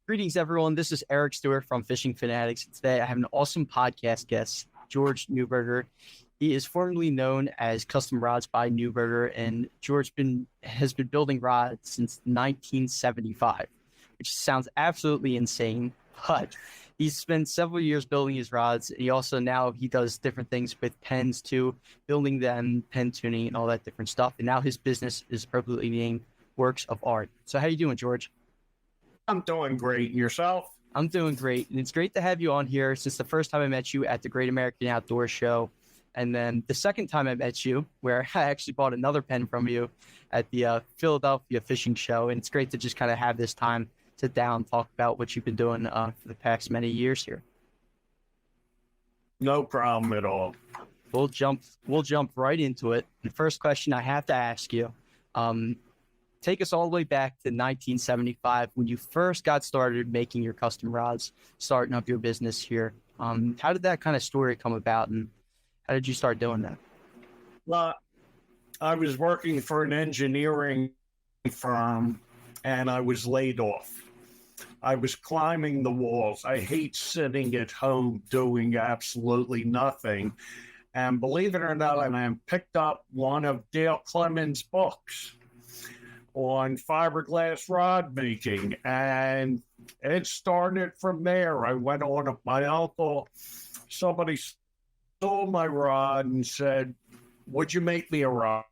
Greetings, everyone. This is Eric Stewart from Fishing Fanatics. Today, I have an awesome podcast guest, George Neuberger. He is formerly known as Custom Rods by Neuberger, and has been building rods since 1975, which sounds absolutely insane. But he's spent several years building his rods. He does different things with pens too, building them, pen tuning, and all that different stuff. And now his business is appropriately named Works of Art. So, how you doing, George? I'm doing great. And yourself? I'm doing great. And it's great to have you on here since the first time I met you at the Great American Outdoor Show. And then the second time I met you, where I actually bought another pen from you at the Philadelphia Fishing Show. And it's great to just kind of have this time, sit down, talk about what you've been doing for the past many years here. No problem at all. We'll jump right into it. The first question I have to ask you, take us all the way back to 1975 when you first got started making your custom rods, starting up your business here. How did that kind of story come about, and how did you start doing that? Well, I was working for an engineering firm, and I was laid off. I was climbing the walls. I hate sitting at home doing absolutely nothing. And believe it or not, I picked up one of Dale Clemens' books on fiberglass rod making, and it started from there. I went on to my uncle. Somebody stole my rod and said, "Would you make me a rod?"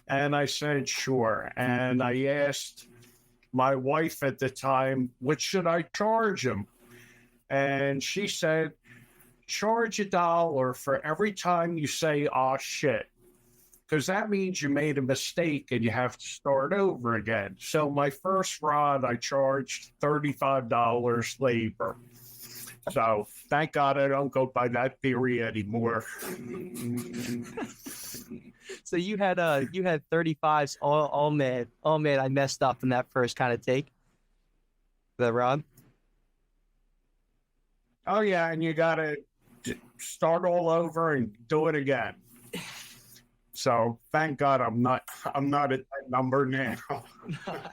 And I said, "Sure." And I asked my wife at the time, "What should I charge him?" And she said, "Charge $1 for every time you say, 'Aw, shit.' Because that means you made a mistake and you have to start over again." So my first rod, I charged $35 labor. So thank God I don't go by that theory anymore. So you had 35s. Oh man, I messed up in that first kind of take. The rod. Oh yeah, and you got to start all over and do it again. So thank God I'm not at that number now.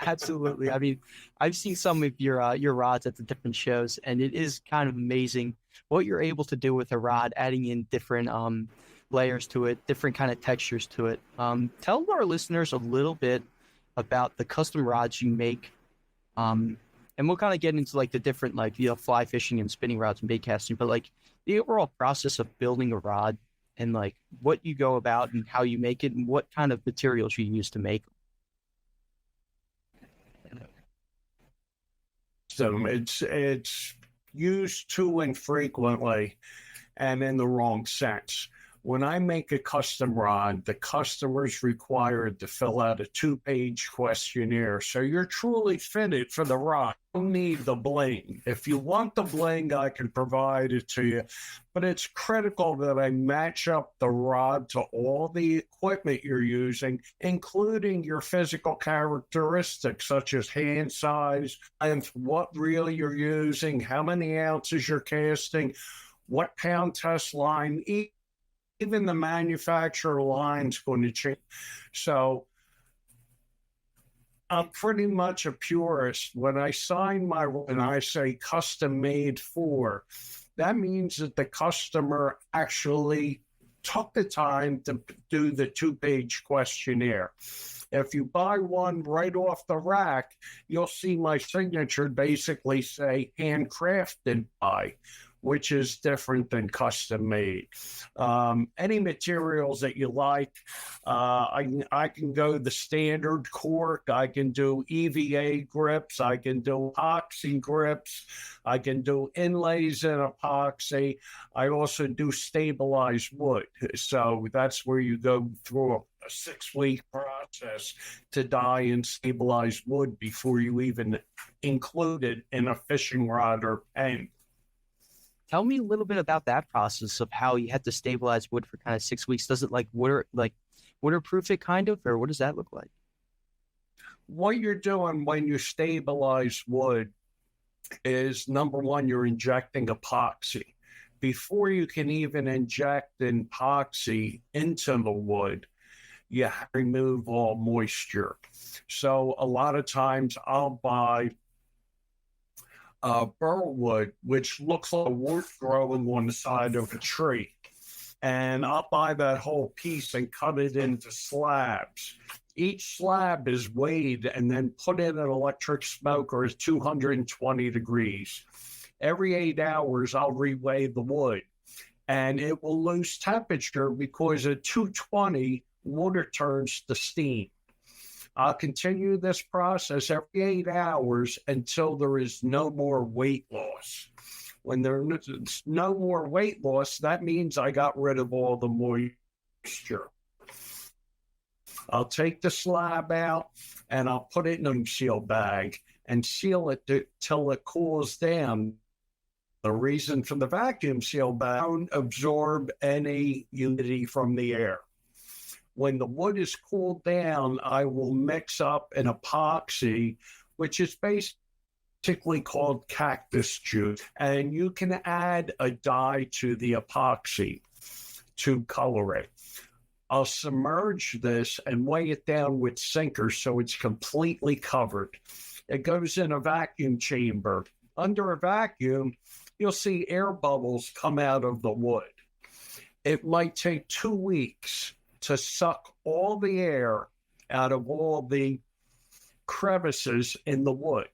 Absolutely. I mean, I've seen some of your rods at the different shows, and it is kind of amazing what you're able to do with a rod, adding in different layers to it, different kind of textures to it. Tell our listeners a little bit about the custom rods you make, and we'll kind of get into like the different fly fishing and spinning rods and bait casting, but like the overall process of building a rod, and like what you go about and how you make it and what kind of materials you use to make them. So it's used too infrequently and in the wrong sense. When I make a custom rod, the customer's required to fill out a 2-page questionnaire. So you're truly fitted for the rod. You don't need the bling. If you want the bling, I can provide it to you. But it's critical that I match up the rod to all the equipment you're using, including your physical characteristics, such as hand size, and what reel you're using, how many ounces you're casting, what pound test line. Even the manufacturer line's going to change. So I'm pretty much a purist. When I say custom made for, that means that the customer actually took the time to do the 2-page questionnaire. If you buy one right off the rack, you'll see my signature basically say handcrafted by, which is different than custom made. Any materials that you like, I can go the standard cork, I can do EVA grips, I can do epoxy grips, I can do inlays in epoxy. I also do stabilized wood. So that's where you go through a 6-week process to dye and stabilize wood before you even include it in a fishing rod or pen. Tell me a little bit about that process of how you had to stabilize wood for kind of 6 weeks. Does it waterproof it kind of, or what does that look like? What you're doing when you stabilize wood is, number one, you're injecting epoxy. Before you can even inject epoxy into the wood, you have to remove all moisture. So a lot of times I'll buy burlwood, which looks like a wood growing on the side of a tree. And I'll buy that whole piece and cut it into slabs. Each slab is weighed and then put in an electric smoker at 220 degrees. Every 8 hours, I'll reweigh the wood, and it will lose temperature because at 220, water turns to steam. I'll continue this process every 8 hours until there is no more weight loss. When there's no more weight loss, that means I got rid of all the moisture. I'll take the slab out and I'll put it in a seal bag and seal it till it cools down. The reason for the vacuum seal bag, don't absorb any humidity from the air. When the wood is cooled down, I will mix up an epoxy, which is basically called cactus juice. And you can add a dye to the epoxy to color it. I'll submerge this and weigh it down with sinkers so it's completely covered. It goes in a vacuum chamber. Under a vacuum, you'll see air bubbles come out of the wood. It might take 2 weeks to suck all the air out of all the crevices in the wood.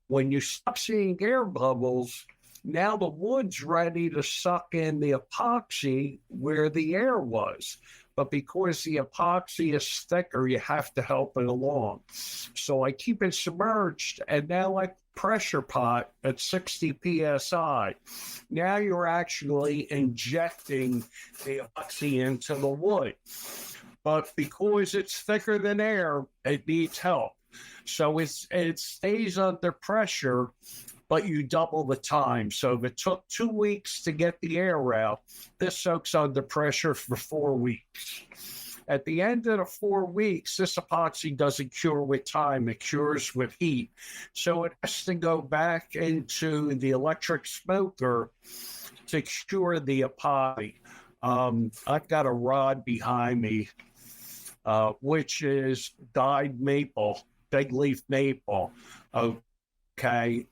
When you stop seeing air bubbles, now the wood's ready to suck in the epoxy where the air was. But because the epoxy is thicker, you have to help it along. So I keep it submerged, and now like pressure pot at 60 psi. Now you're actually injecting the epoxy into the wood. But because it's thicker than air, it needs help. So it stays under pressure, but you double the time. So if it took 2 weeks to get the air out, this soaks under pressure for 4 weeks. At the end of the 4 weeks, this epoxy doesn't cure with time, it cures with heat. So it has to go back into the electric smoker to cure the epoxy. I've got a rod behind me, which is dyed maple, big leaf maple. Okay.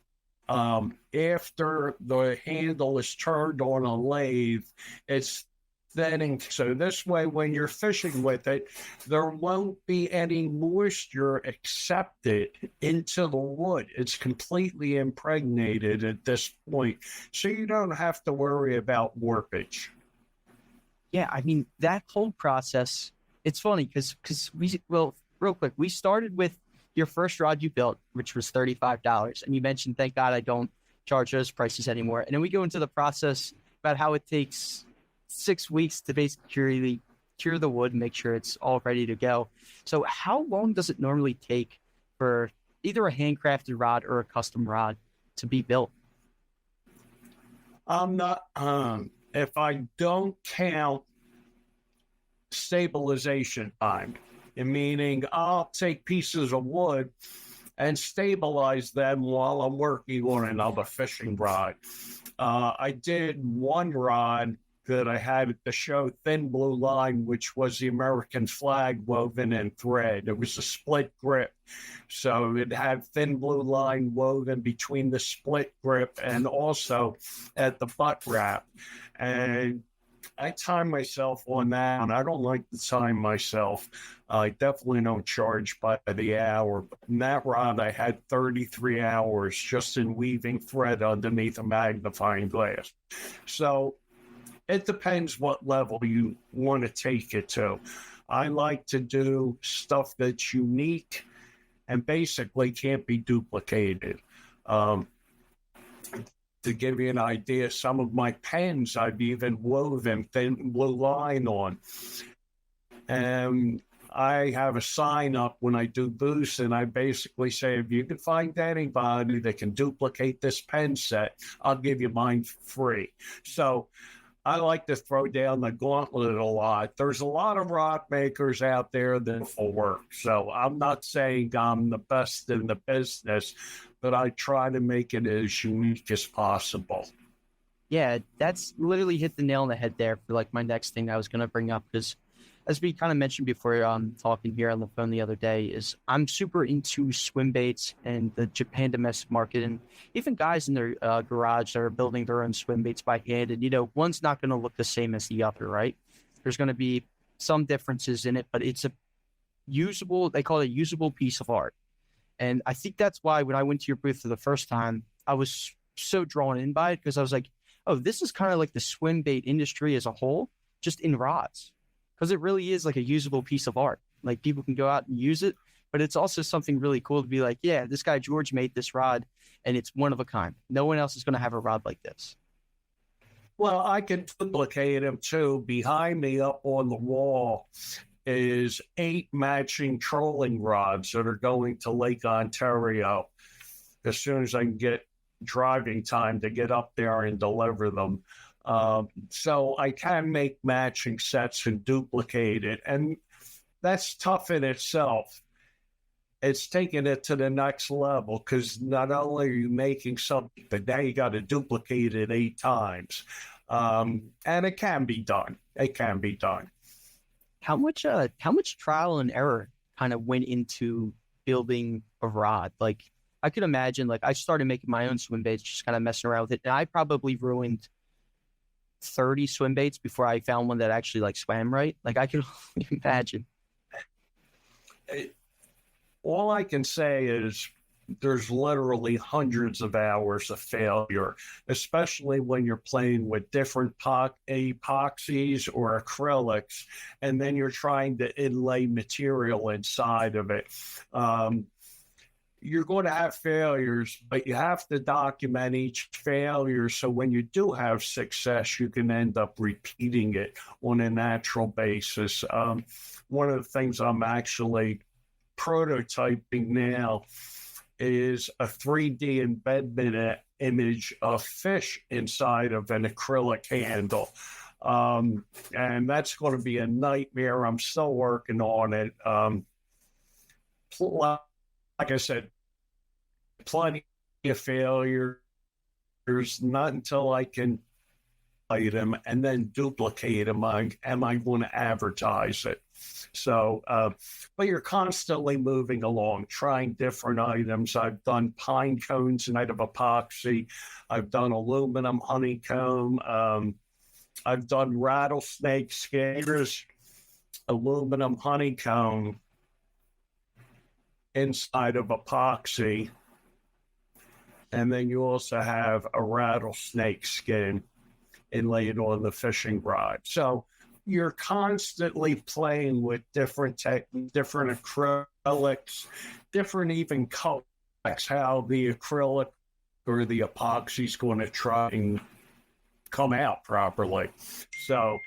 After the handle is turned on a lathe, it's thinning. So this way, when you're fishing with it, there won't be any moisture accepted into the wood. It's completely impregnated at this point. So you don't have to worry about warpage. Yeah, I mean, that whole process, it's funny because well, real quick, we started with your first rod you built, which was $35. And you mentioned, thank God I don't charge those prices anymore. And then we go into the process about how it takes 6 weeks to basically cure the wood and make sure it's all ready to go. So how long does it normally take for either a handcrafted rod or a custom rod to be built? I'm not, if I don't count stabilization time, meaning I'll take pieces of wood and stabilize them while I'm working on another fishing rod. I did one rod that I had at the show, Thin Blue Line, which was the American flag woven in thread. It was a split grip. So it had thin blue line woven between the split grip and also at the butt wrap. And I time myself on that, and I don't like to time myself. I definitely don't charge by the hour. But in that rod, I had 33 hours just in weaving thread underneath a magnifying glass. So it depends what level you want to take it to. I like to do stuff that's unique and basically can't be duplicated. To give you an idea, some of my pens I've even woven thin blue line on. And I have a sign up when I do booths, and I basically say, if you can find anybody that can duplicate this pen set, I'll give you mine for free. So I like to throw down the gauntlet a lot. There's a lot of rod makers out there that will work. So I'm not saying I'm the best in the business, but I try to make it as unique as possible. Yeah, that's literally hit the nail on the head there for like my next thing I was going to bring up, because as we kind of mentioned before, talking here on the phone the other day, is I'm super into swim baits and the Japan domestic market, and even guys in their garage that are building their own swim baits by hand. And one's not going to look the same as the other, right? There's going to be some differences in it, but it's a usable. They call it a usable piece of art, and I think that's why when I went to your booth for the first time, I was so drawn in by it because I was like, oh, this is kind of like the swim bait industry as a whole, just in rods, because it really is like a usable piece of art. Like people can go out and use it, but it's also something really cool to be like, yeah, this guy George made this rod, and it's one of a kind. No one else is going to have a rod like this. Well, I can duplicate them too. Behind me up on the wall is 8 matching trolling rods that are going to Lake Ontario as soon as I can get driving time to get up there and deliver them. So I can make matching sets and duplicate it. And that's tough in itself. It's taking it to the next level because not only are you making something, but now you got to duplicate it 8 times. And it can be done. It can be done. How much trial and error kind of went into building a rod? Like I could imagine, like I started making my own swim baits, just kind of messing around with it, and I probably ruined 30 swim baits before I found one that actually like swam right. Like I can only imagine. All I can say is there's literally hundreds of hours of failure, especially when you're playing with different epoxies or acrylics, and then you're trying to inlay material inside of it. You're going to have failures, but you have to document each failure so when you do have success, you can end up repeating it on a natural basis. One of the things I'm actually prototyping now is a 3D embedment image of fish inside of an acrylic handle. And that's going to be a nightmare. I'm still working on it. Like I said, plenty of failures, not until I can write them and then duplicate them am I going to advertise it. So, but you're constantly moving along, trying different items. I've done pine cones out of epoxy. I've done aluminum honeycomb. I've done rattlesnake skins, aluminum honeycomb inside of epoxy. And then you also have a rattlesnake skin inlaid on the fishing rod. So you're constantly playing with different techniques, different acrylics, different even colors, how the acrylic or the epoxy is going to try and come out properly. So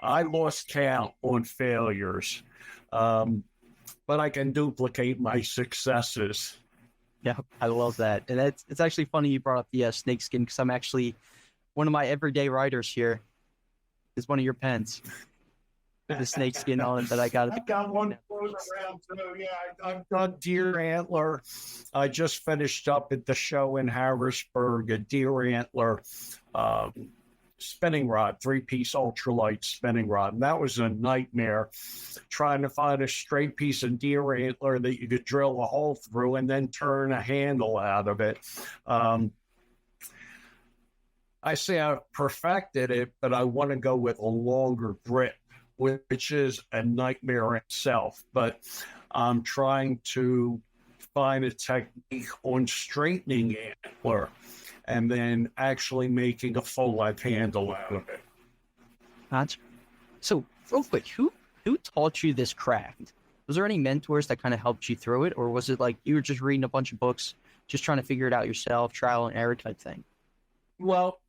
I lost count on failures, but I can duplicate my successes. Yeah, I love that. And it's actually funny you brought up the snakeskin because I'm actually one of my everyday riders here is one of your pens. The snakeskin on it that I got. I've got one floating around too. Yeah, I've got deer antler. I just finished up at the show in Harrisburg, a deer antler spinning rod, 3-piece ultralight spinning rod. And that was a nightmare trying to find a straight piece of deer antler that you could drill a hole through and then turn a handle out of it. I say I've perfected it, but I want to go with a longer grip, which is a nightmare itself. But I'm trying to find a technique on straightening antler and then actually making a full length handle out of it. Gotcha. So real quick, who taught you this craft? Was there any mentors that kind of helped you through it? Or was it like you were just reading a bunch of books, just trying to figure it out yourself, trial and error type thing? Well,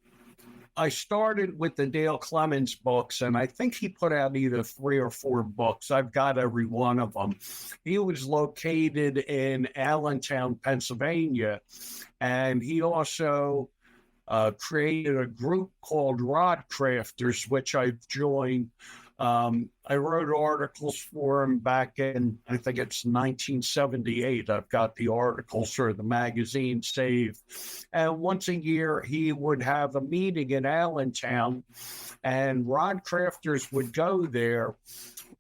I started with the Dale Clemens books, and I think he put out either 3 or 4 books. I've got every one of them. He was located in Allentown, Pennsylvania, and he also created a group called Rod Crafters, which I've joined. I wrote articles for him back in, I think it's 1978. I've got the articles for the magazine saved. And once a year, he would have a meeting in Allentown, and Rod Crafters would go there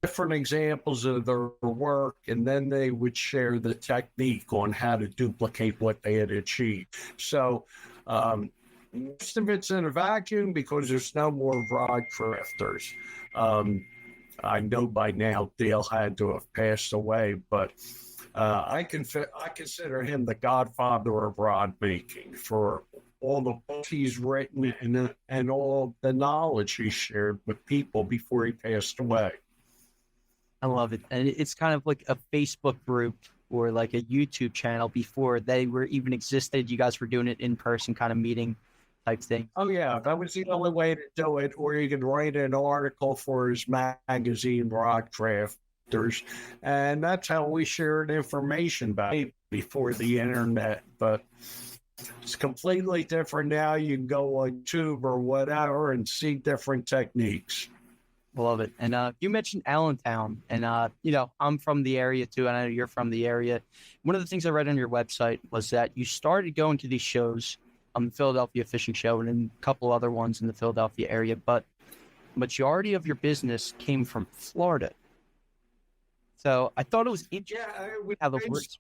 different examples of their work, and then they would share the technique on how to duplicate what they had achieved. So most of it's in a vacuum because there's no more rod crafters. I know by now Dale had to have passed away, but I consider him the godfather of rod making for all the books he's written and all the knowledge he shared with people before he passed away. I love it. And it's kind of like a Facebook group or like a YouTube channel before they were even existed. You guys were doing it in person, kind of meeting type thing. Oh, yeah, that was the only way to do it. Or you could write an article for his magazine, Rod Crafters. And that's how we shared information back before the internet. But it's completely different now. You can go on YouTube or whatever and see different techniques. Love it. And you mentioned Allentown, and I'm from the area too, and I know you're from the area. One of the things I read on your website was that you started going to these shows, the Philadelphia Fishing Show, and then a couple other ones in the Philadelphia area, but majority of your business came from Florida. So I thought it was interesting how the words.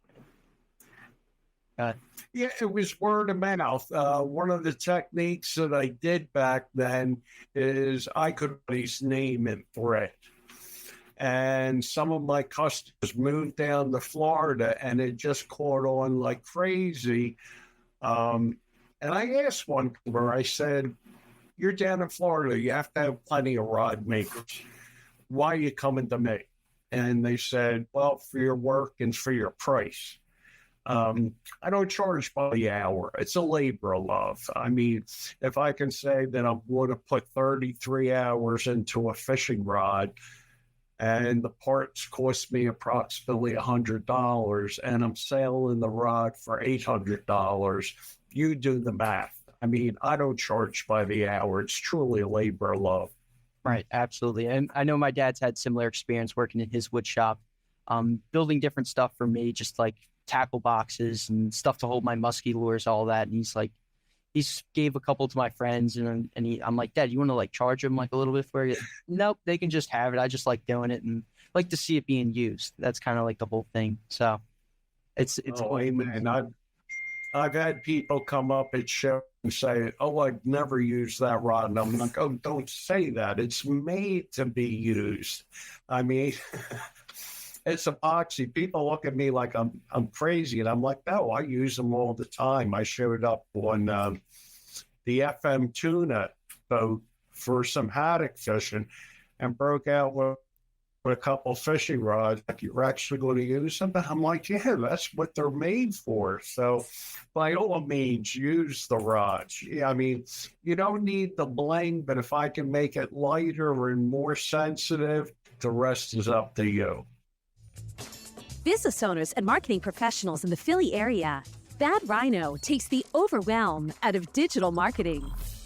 Yeah, it was word of mouth. One of the techniques that I did back then is I could always name and thread. And some of my customers moved down to Florida and it just caught on like crazy. And I asked one customer, I said, "You're down in Florida. You have to have plenty of rod makers. Why are you coming to me?" And they said, "Well, for your work and for your price." I don't charge by the hour. It's a labor of love. I mean, if I can say that I'm going to put 33 hours into a fishing rod and the parts cost me approximately $100 and I'm selling the rod for $800, you do the math. I mean, I don't charge by the hour. It's truly a labor of love. Right, absolutely. And I know my dad's had similar experience working in his wood shop, building different stuff for me, just like tackle boxes and stuff to hold my musky lures, all that. And he's gave a couple to my friends, and I'm like, "Dad, you want to like charge them like a little bit for it?" Nope, they can just have it. I just like doing it and like to see it being used. That's kind of like the whole thing. So it's amen. I've had people come up at show and say, "Oh, I'd never use that rod." And I'm like, "Oh, don't say that. It's made to be used." I mean, it's epoxy. People look at me like I'm crazy, and I'm like, "No, I use them all the time." I showed up on the FM tuna boat for some haddock fishing, and broke out with a couple fishing rods. Like, "You're actually going to use them?" I'm like, "Yeah, that's what they're made for." So, by all means, use the rods. Yeah, I mean, you don't need the bling, but if I can make it lighter and more sensitive, the rest is up to you. Business owners and marketing professionals in the Philly area, Bad Rhino takes the overwhelm out of digital marketing.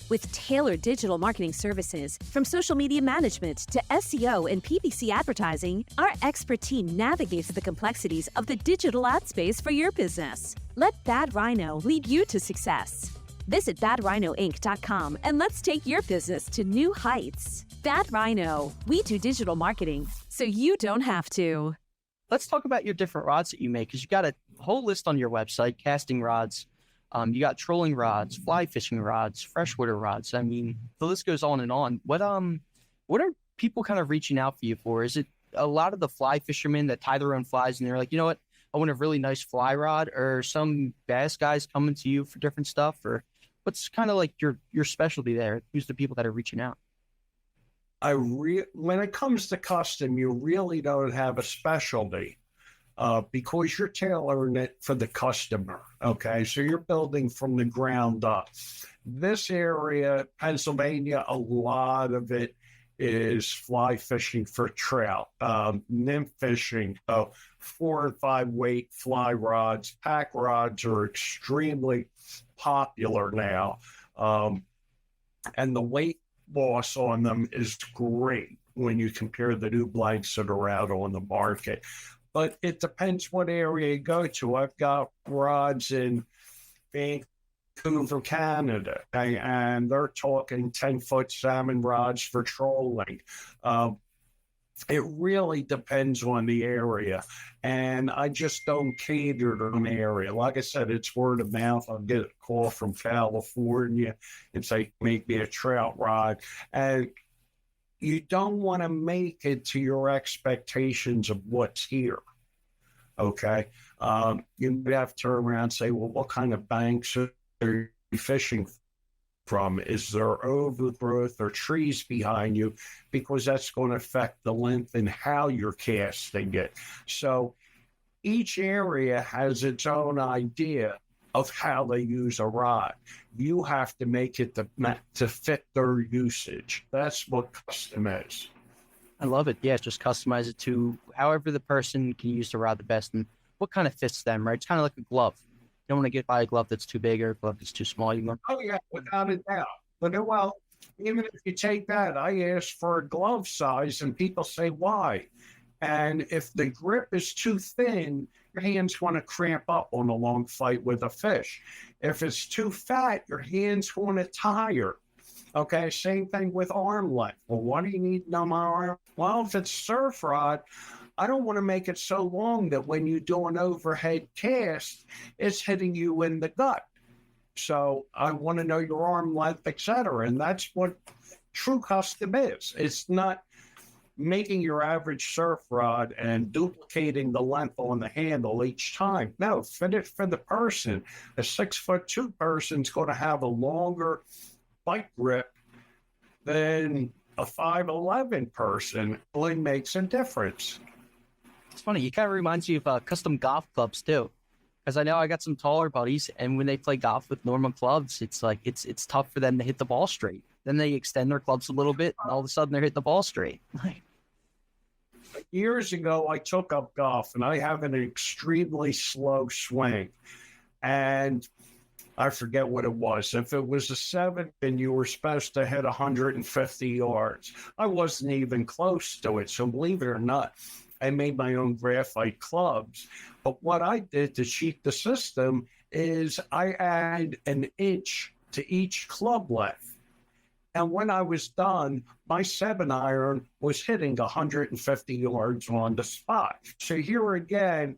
With tailored digital marketing services, from social media management to SEO and PPC advertising, our expert team navigates the complexities of the digital ad space for your business. Let Bad Rhino lead you to success. Visit badrhinoinc.com and let's take your business to new heights. Bad Rhino, we do digital marketing so you don't have to. Let's talk about your different rods that you make, because you got a whole list on your website: casting rods, you got trolling rods, fly fishing rods, freshwater rods. I mean, the list goes on and on. What are people kind of reaching out for you for? Is it a lot of the fly fishermen that tie their own flies and they're like, "You know what, I want a really nice fly rod," or some bass guys coming to you for different stuff? Or what's kind of like your specialty there? Who's the people that are reaching out? When it comes to custom, you really don't have a specialty because you're tailoring it for the customer. Okay, so you're building from the ground up. This area, Pennsylvania, a lot of it is fly fishing for trout, nymph fishing, 4 and 5 weight fly rods. Pack rods are extremely popular now, and the weight loss on them is great when you compare the new blanks that are out on the market. But it depends what area you go to. I've got rods in Vancouver, Canada, and they're talking 10-foot salmon rods for trolling. It really depends on the area. And I just don't cater to an area. Like I said, it's word of mouth. I'll get a call from California and say, make me a trout rod. And you don't want to make it to your expectations of what's here. Okay. You might have to turn around and say, well, what kind of banks are you fishing from? Is there overgrowth or trees behind you? Because that's going to affect the length and how you're casting it. So each area has its own idea of how they use a rod. You have to make it to fit their usage. That's what custom is. I love it. Yeah, just customize it to however the person can use the rod the best and what kind of fits them, right? It's kind of like a glove. You don't want to buy a glove that's too big or a glove that's too small. You want, Oh, yeah, without a doubt. But well, even if you take that, I ask for a glove size and people say, why? And if the grip is too thin, your hands want to cramp up on a long fight with a fish. If it's too fat, your hands want to tire. Okay, same thing with arm length. Well, what do you need on my arm? Well, if it's surf rod, I don't want to make it so long that when you do an overhead cast, it's hitting you in the gut. So I want to know your arm length, etc. And that's what true custom is. It's not making your average surf rod and duplicating the length on the handle each time. No, fit it for the person. A 6'2" person's going to have a longer bite grip than a 5'11" person. It really makes a difference. it's funny. It kind of reminds me of custom golf clubs too. Because I know I got some taller buddies, and when they play golf with normal clubs, it's like it's tough for them to hit the ball straight. Then they extend their clubs a little bit, and all of a sudden they're hitting the ball straight. Years ago, I took up golf, and I have an extremely slow swing. And I forget what it was. If it was a 7 and you were supposed to hit 150 yards, I wasn't even close to it. So believe it or not, I made my own graphite clubs. But what I did to cheat the system is I add an inch to each club length. And when I was done, my 7-iron was hitting 150 yards on the spot. So here again,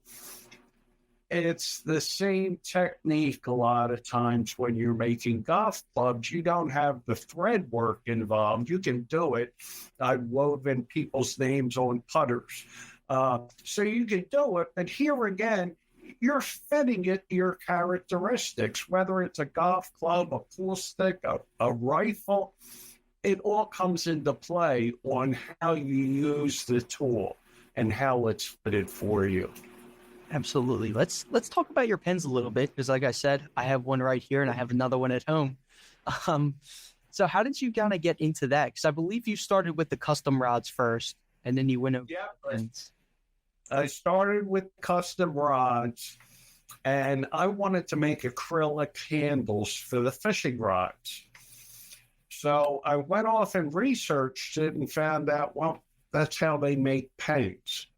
it's the same technique a lot of times when you're making golf clubs. You don't have the thread work involved. You can do it. I've woven people's names on putters. So you can do it. But here again, you're fitting it to your characteristics, whether it's a golf club, a pool stick, a rifle. It all comes into play on how you use the tool and how it's fitted for you. Absolutely. Let's talk about your pens a little bit, because like I said, I have one right here and I have another one at home. So how did you kind of get into that? Because I believe you started with the custom rods first, and then you went over pens. I started with custom rods, and I wanted to make acrylic handles for the fishing rods. So I went off and researched it and found out, well, that's how they make pens.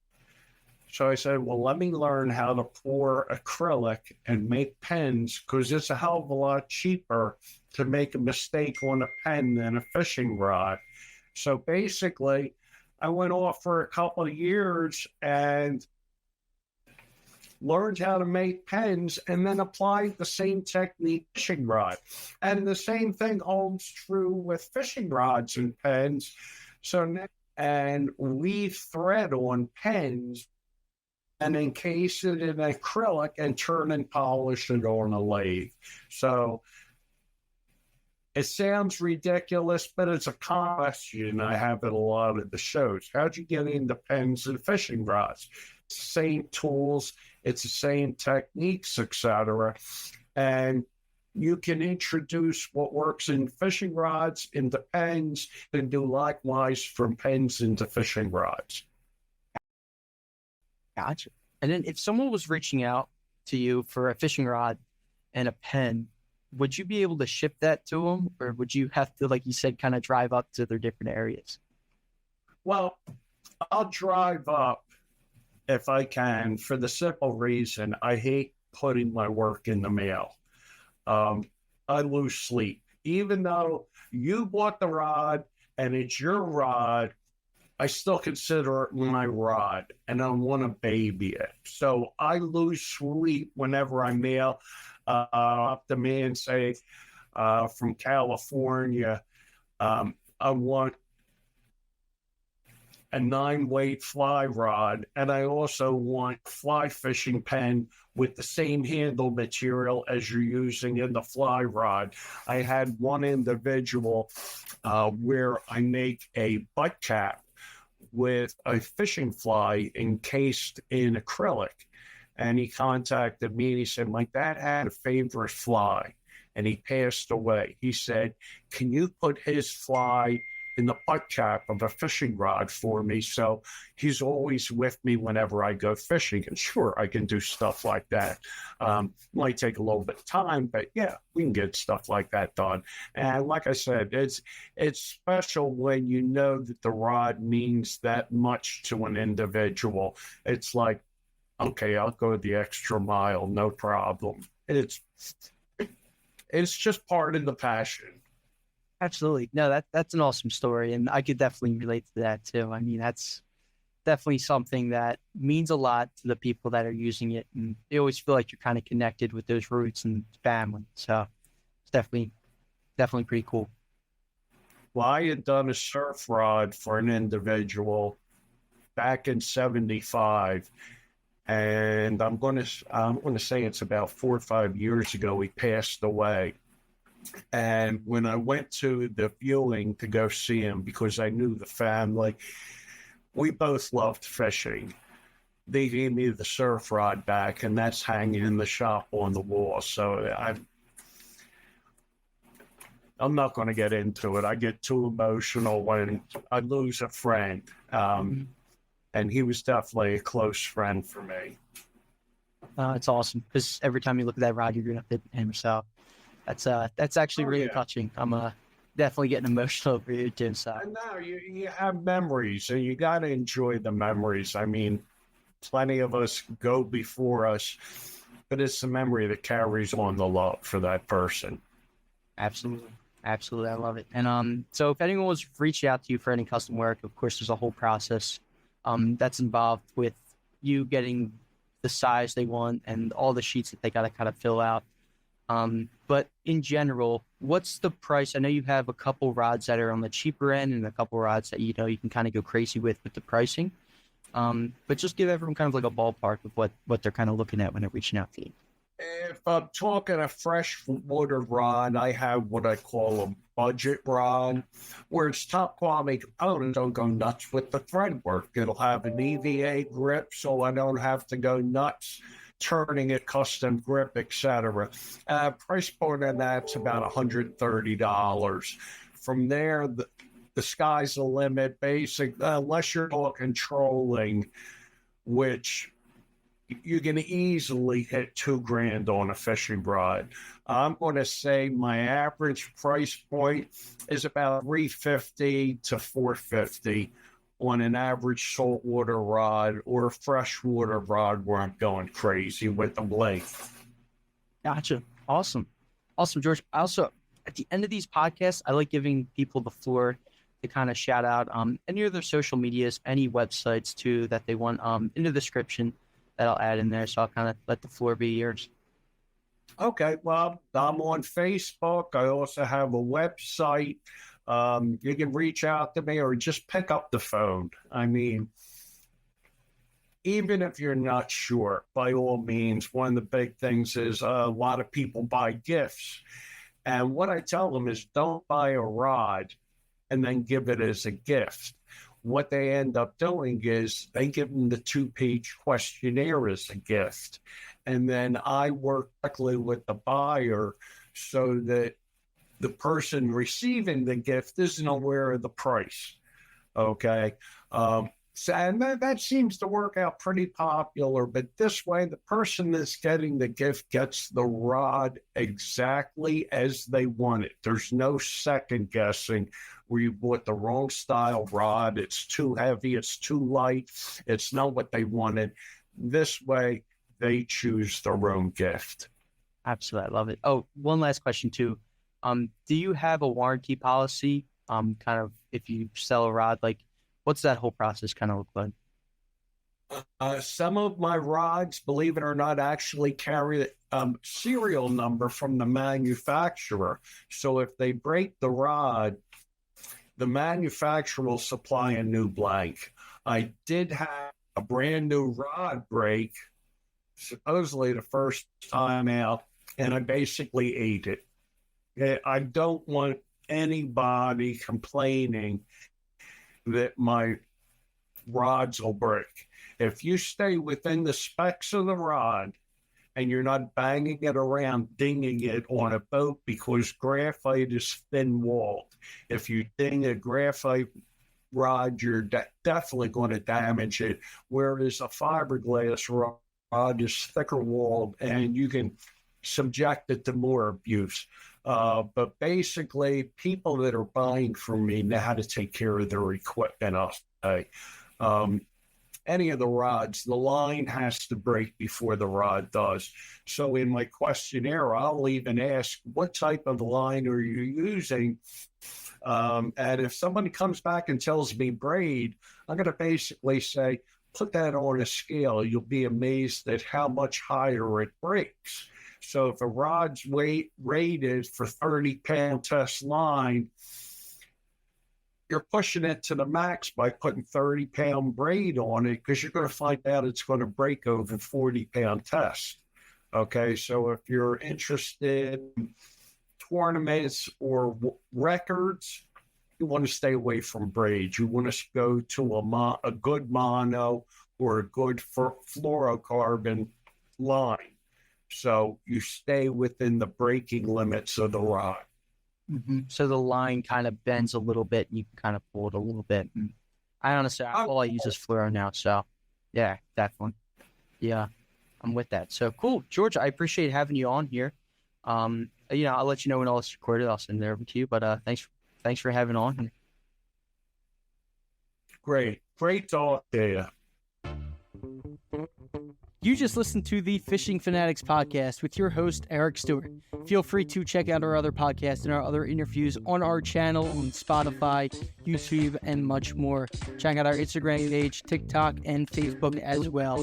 So I said, well, let me learn how to pour acrylic and make pens, because it's a hell of a lot cheaper to make a mistake on a pen than a fishing rod. So basically, I went off for a couple of years and learned how to make pens and then applied the same technique fishing rod. And the same thing holds true with fishing rods and pens. So now, and weave thread on pens and encase it in acrylic and turn and polish it on a lathe. So it sounds ridiculous, but it's a question I have at a lot of the shows. How'd you get into pens and fishing rods? Same tools, it's the same techniques, etc. And you can introduce what works in fishing rods into pens and do likewise from pens into fishing rods. Gotcha. And then if someone was reaching out to you for a fishing rod and a pen, would you be able to ship that to them, or would you have to, like you said, kind of drive up to their different areas? Well, I'll drive up if I can, for the simple reason I hate putting my work in the mail. I lose sleep. Even though you bought the rod and it's your rod, I still consider it my rod, and I want to baby it. So I lose sleep whenever I mail up the man, say, from California. I want a 9-weight fly rod, and I also want fly fishing pen with the same handle material as you're using in the fly rod. I had one individual where I make a butt cap with a fishing fly encased in acrylic. And he contacted me and he said, my dad had a favorite fly and he passed away. He said, can you put his fly in the butt cap of a fishing rod for me? So he's always with me whenever I go fishing. And sure, I can do stuff like that. Might take a little bit of time, but yeah, we can get stuff like that done. And like I said, it's special when you know that the rod means that much to an individual. It's like, okay, I'll go the extra mile, no problem. It's just part of the passion. Absolutely. No, that's an awesome story, and I could definitely relate to that too. I mean, that's definitely something that means a lot to the people that are using it, and they always feel like you're kind of connected with those roots and family. So it's definitely pretty cool. Well, I had done a surf rod for an individual back in '75, and I'm going to say it's about 4 or 5 years ago. He passed away. And when I went to the viewing to go see him, because I knew the family, we both loved fishing. They gave me the surf rod back, and that's hanging in the shop on the wall. So I'm not going to get into it. I get too emotional when I lose a friend. And he was definitely a close friend for me. It's awesome because every time you look at that rod, you're going to fit him. So that's actually really touching. I'm definitely getting emotional over here too. So no, you have memories, and you got to enjoy the memories. I mean, plenty of us go before us, but it's the memory that carries on the love for that person. Absolutely. I love it. And so if anyone was reaching out to you for any custom work, of course, there's a whole process that's involved with you getting the size they want and all the sheets that they got to kind of fill out. But in general, what's the price? I know you have a couple rods that are on the cheaper end and a couple rods that, you can kind of go crazy with the pricing. But just give everyone kind of like a ballpark of what they're kind of looking at when they're reaching out to you. If I'm talking a freshwater rod, I have what I call a budget rod, where it's top quality components. Don't go nuts with the thread work. It'll have an EVA grip, so I don't have to go nuts turning a custom grip, etc. Price point on that's about $130. From there, the sky's the limit, unless you're talking trolling, which you can easily hit $2,000 on a fishing rod. I'm going to say my average price point is about $350 to $450 on an average saltwater rod or a freshwater rod where I'm going crazy with the length. Gotcha. Awesome, George. I also, at the end of these podcasts, I like giving people the floor to kind of shout out any of their social medias, any websites too that they want in the description that I'll add in there. So I'll kind of let the floor be yours. Okay, well, I'm on Facebook. I also have a website. You can reach out to me or just pick up the phone. I mean, even if you're not sure, by all means, one of the big things is a lot of people buy gifts. And what I tell them is don't buy a rod and then give it as a gift. What they end up doing is they give them the 2-page questionnaire as a gift. And then I work directly with the buyer so that the person receiving the gift isn't aware of the price. Okay. And that seems to work out pretty popular, but this way, the person that's getting the gift gets the rod exactly as they want it. There's no second guessing where you bought the wrong style rod. It's too heavy. It's too light. It's not what they wanted. This way, they choose their own gift. Absolutely. I love it. Oh, one last question too. Do you have a warranty policy? Kind of if you sell a rod, like What's that whole process kind of look like? Some of my rods, believe it or not, actually carry a serial number from the manufacturer. So if they break the rod, the manufacturer will supply a new blank. I did have a brand new rod break, supposedly the first time out, and I basically ate it. I don't want anybody complaining that my rods will break. If you stay within the specs of the rod and you're not banging it around, dinging it on a boat, because graphite is thin-walled. If you ding a graphite rod, you're definitely going to damage it, whereas a fiberglass rod is thicker-walled and you can subject it to more abuse. But basically, people that are buying from me know how to take care of their equipment, I'll say. Any of the rods, the line has to break before the rod does. So in my questionnaire, I'll even ask, what type of line are you using? And if somebody comes back and tells me braid, I'm going to basically say, put that on a scale. You'll be amazed at how much higher it breaks. So if a rod's rated for 30-pound test line, you're pushing it to the max by putting 30-pound braid on it, because you're going to find out it's going to break over 40-pound test. Okay, so if you're interested in tournaments or records, you want to stay away from braid. You want to go to a good mono or a good fluorocarbon line. So you stay within the breaking limits of the rod. Mm-hmm. So the line kind of bends a little bit, and you can kind of pull it a little bit. And I honestly, all I use is fluoro now. So yeah, definitely. Yeah, I'm with that. So cool, George. I appreciate having you on here. I'll let you know when all this recorded. I'll send it over to you. But thanks for having on. Great talk to you. You just listened to the Fishing Fanatics podcast with your host, Eric Stewart. Feel free to check out our other podcasts and our other interviews on our channel on Spotify, YouTube, and much more. Check out our Instagram page, TikTok, and Facebook as well.